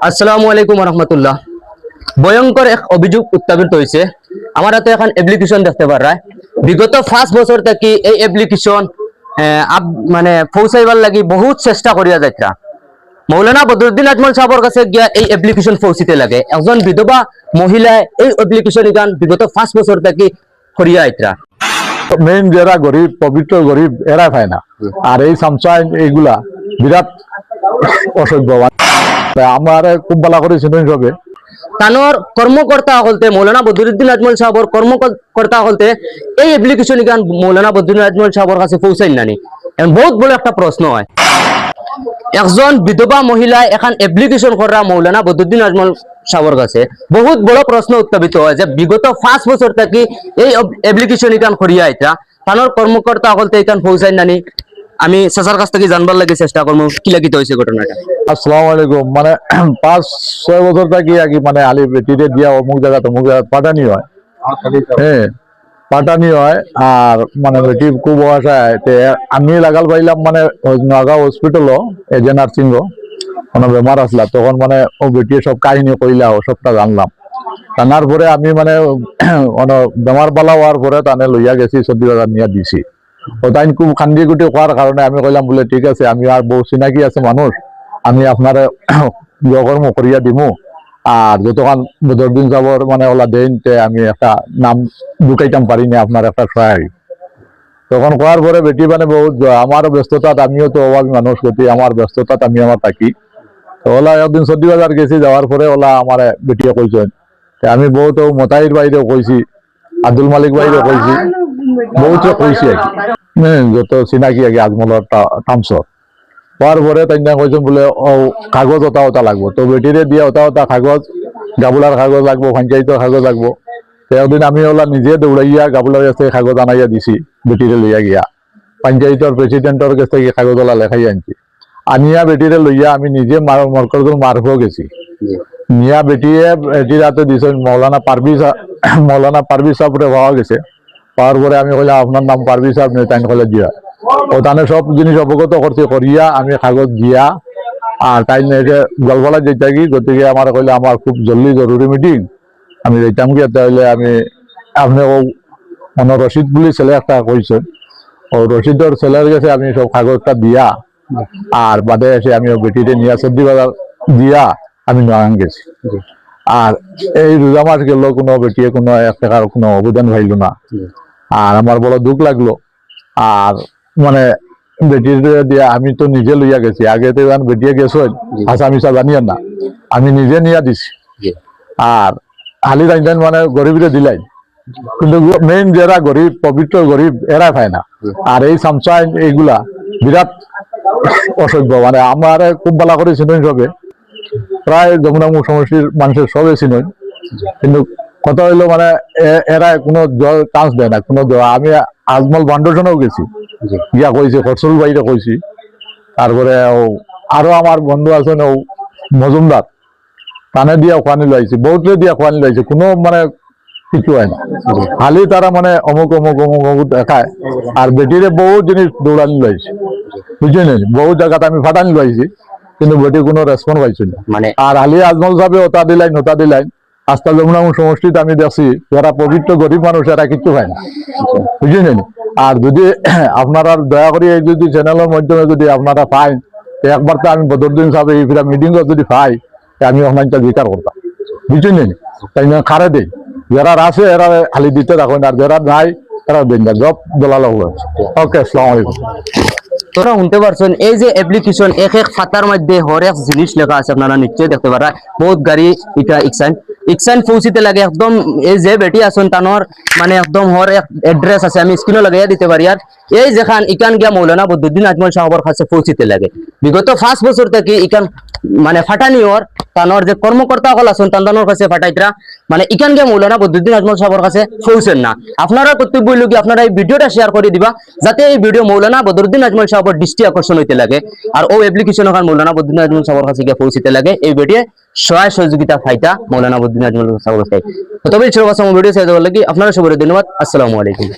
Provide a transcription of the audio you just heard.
আসসালামু আলাইকুম রহমতুল্লাহ। ভয়ঙ্কর এক অভিযোগ উত্থাপিত হয়েছে। আমার হাতে এখন অ্যাপ্লিকেশন দেখতে পারা। বিগত 5 বছর থেকে এই অ্যাপ্লিকেশন মানে পৌঁছাইবার লাগি বহুত চেষ্টা করিয়া যাত্রা। মৌলানা বদরুদ্দিন আজমল সাহেবের কাছে গিয়া এই অ্যাপ্লিকেশন পৌঁছিতে লাগে। একজন বিধবা মহিলা এই অ্যাপ্লিকেশন গান বিগত 5 বছর থেকে করিয়া আইত্রা। মেইন যারা গরিব পবিত্র গরিব এরা পায় না। আর এই সামসাইন এইগুলা বিরাট অসভ্য। আমার খুব ভালো করে চিনেন সবে তানোর কর্মকর্তা হলতে মৌলানা বদরুদ্দিন আজমল সাহেবের কর্মকর্তা হলতে এই অ্যাপ্লিকেশন গান মৌলানা বদরুদ্দিন আজমল সাহেবের কাছে পৌঁছাই নানি। এখন বহুত বড় একটা প্রশ্ন হয়, একজন বিধবা মহিলা এখন অ্যাপ্লিকেশন করা মৌলানা বদরুদ্দিন আজমল সাহেবের কাছে বহুত বড় প্রশ্ন উত্থাপিত হয় যে বিগত 5 বছর থেকে এই অ্যাপ্লিকেশন গান করিয়া আইতা তানোর কর্মকর্তা হলতে এখান পৌঁছাই নানি। আমি চাচার কাছ থেকে জানবার লাগে চেষ্টা করবো কি লাগিতে হয়েছে ঘটনাটা। আসসালামু আলাইকুম। মানে 5-6 বছর থাকি আগে মানে আলি বেটিরে দিয়া অমুক জায়গা পাঠানি হয়। হ্যাঁ পাঠানি হয়। আর মানে বেটি খুব বয়সায় আমি লাগাল পাইলাম মানে নগাঁও হসপিটালও এজে নার্সিং কোনো বেমার আসলা তখন মানে ও বেটিয়ে সব কাহিনী কইলা ও সবটা জানলাম। জানার পরে আমি মানে বেমার পালা হওয়ার পরে তানে লইয়া গেছি 40,000 নিয়ে দিছি। ও তাই খুব খান্দি গুটি কোয়ার কারণে আমি কইলাম বলে ঠিক আছে আমি আর বউ চিনাকি আছে মানুষ আমি আপনার কর্ম করিয়া দিমু। আর যতক্ষণ বদরুদ্দিন সাহেবের মানে ওলা দেন আমি একটা নাম ঢুকাইতাম পারিনি আপনার একটা সহায়। তখন করার পরে বেটি মানে বহুত আমারও ব্যস্ততাত আমিও তো অভাবী মানুষ গতি আমার ব্যস্ততাত আমি আমার থাকি। তো ওলা একদিন 40,000 গেছি যাওয়ার পরে ওলা আমার বেটিয়ে কইছেন আমি বহুত মতাইর বাইরেও কইছি আব্দুল মালিক বাইরেও কইছি বহুতে কইছি আর কি যত চিনাকি আগে আজমলের টামস হওয়ার পরে তাই কইছেন বলে ও কাগজ ওটা ওটা লাগবো। তো বেটিরে দিয়ে ওটা ওটা কাগজ গাবুলার কাগজ লাগবো পঞ্চায়েতের কাগজ লাগবো। একদিন আমি ওলা নিজে দৌড়াইয়া গাবুলার কাছে কাগজ আনাইয়া দিছি বেটিরে লইয়া গিয়া পঞ্চায়েতের প্রেসিডেন্টের কাছ থেকে কাগজ ওলা লেখাই আনছি। আনিয়া বেটিরে লইয়া আমি নিজে মরকজল মারফও গেছি নিয়া বেটিয়ে বেটির হাতে দিছেন মৌলানা পারভেজ সাহেবরে পাওয়া গেছে। পাওয়ার পরে আমি কইলাম আপনার নাম পারভেজ সাহেব নেই তাই কলে দিয়া ও তানে সব জিনিস অবগত করছে করিয়া আমি কাগজ দিয়া আর তাই গল্পলা যেটা কি গতিকে আমার কইলে আমার খুব জরুরি মিটিং আমি যেতাম গিয়ে তাহলে আমি আপনি ও মনে রশিদ বলে ছেলে একটা কইছেন ও রশিদের ছেলের কাছে আমি সব কাগজটা দিয়া আর বাদে এসে আমি বেটিতে নিয়ে 40,000 দিয়া আমি নয়ন গেছি। আর এই রোজা মাস গেল কোনো বেটিয়ে কোনো 1 টাকার কোনো অবদান পাইল না। আর আমার বড় দুঃখ লাগলো। আর মানে বেটির দিয়া আমি তো নিজে লইয়া গেছি আগে তো বেটিয়ে গেছো আসামিসা জানিয়া না আমি নিজে নিয়ে দিছি। আর হালি জানতেন মানে গরিবরে দিলাই কিন্তু মেইন যারা গরিব পবিত্র গরিব এরা পায় না। আর এই সামসাইন এইগুলা বিরাট অসভ্য। মানে আমার খুব ভালো করে চিনেন সবে প্রায় যমুনামুখ সমষ্টির মানুষের সবে চিনেন কিন্তু কথা হইলো মানে এরা কোনো চান্স দেয় না কোনো। আমি আজমল ফাউন্ডেশনেও গেছি গিয়া কইছি খরসুল বাইরে কইছি। তারপরে আরো আমার বন্ধু আছেন ও মজুমদার তানে দিয়া খোয়ানি লাইছি বহুতে দিয়া খোয়ানি লাইছে কোনো মানে কিছু হয় না। খালি তারা মানে অমুক অমুক অমুক অমুক দেখায়। আর বেটিরে বহু জিনিস দৌড়ানি লাইছে বুঝলেন বহু জায়গাতে আমি ফাটানি লাইছি কিন্তু বেটি কোনো রেসপন্স পাইছি না। মানে আর আলী আজমল সাহেব ওটা দিলাইন আস্তা যমুনামুখ সমষ্টিতে আমি দেখছি যারা পবিত্র গরিব মানুষ এরা কিছু হয় না বুঝলেন। আর যদি আপনারা দয়া করে এই যদি চ্যানেলের মাধ্যমে যদি আপনারা পাই একবার তো আমি বদরুদ্দিন সাহেব এই মিটিং যদি পাই আমি অনলাইনটা বিচার করতাম বুঝলেন। তাই খারে দেই যারা আছে এরা খালি দিতে রাখেন আর যারা নাই এরা দেন না জব দলাল। ওকে আসসালামু আলাইকুম। তোরা শুনতে পারছেন এই যে অ্যাপ্লিকেশন এক খাতার মধ্যে হরেক জিনিস লেখা আছে আপনারা নিশ্চয়ই দেখতে পারা। বহুত গাড়ি এটা ইকসান পৌঁছিতে লাগে একদম এই যে বেটি আছেন তানোর মানে একদম হর এক এড্রেস আছে আমি স্ক্রিনে লাগাইয়া দিতে পারি। আর এই যেখান ইকান গিয়া মৌলানা বদরুদ্দিন আজমল সাহেবের কাছে পৌঁছিতে লাগে বিগত 5 বছর থেকে ইকান মানে ফাটানি ওর তানোর যে কর্মকর্তা হল আছেন তানোর কাছে ফাটাইতরা মানে ইকান গিয়া মৌলানা বদরুদ্দিন আজমল সাহেবের কাছে পৌঁছেন না। আপনারা কর্তব্য হইল কি আপনারা এই ভিডিওটা শেয়ার করে দিবা যাতে এই ভিডিও মৌলানা বদরুদ্দিন আজমল সাহেবের দৃষ্টি আকর্ষণ হইতে লাগে আর ও অ্যাপ্লিকেশন ওখান মৌলানা বদরুদ্দিন আজমল সাহেবের কাছে গিয়ে পৌঁছিতে লাগে। এই ভিডিও সহায় সহযোগিতা ফাইতা মৌলানা বদরুদ্দিন আজমল সাহেবের কাছে। তবে ছিল ভিডিও শেয়ার দেওয়ার লাগি আপনারা সবাই ধন্যবাদ। আসসালামু আলাইকুম।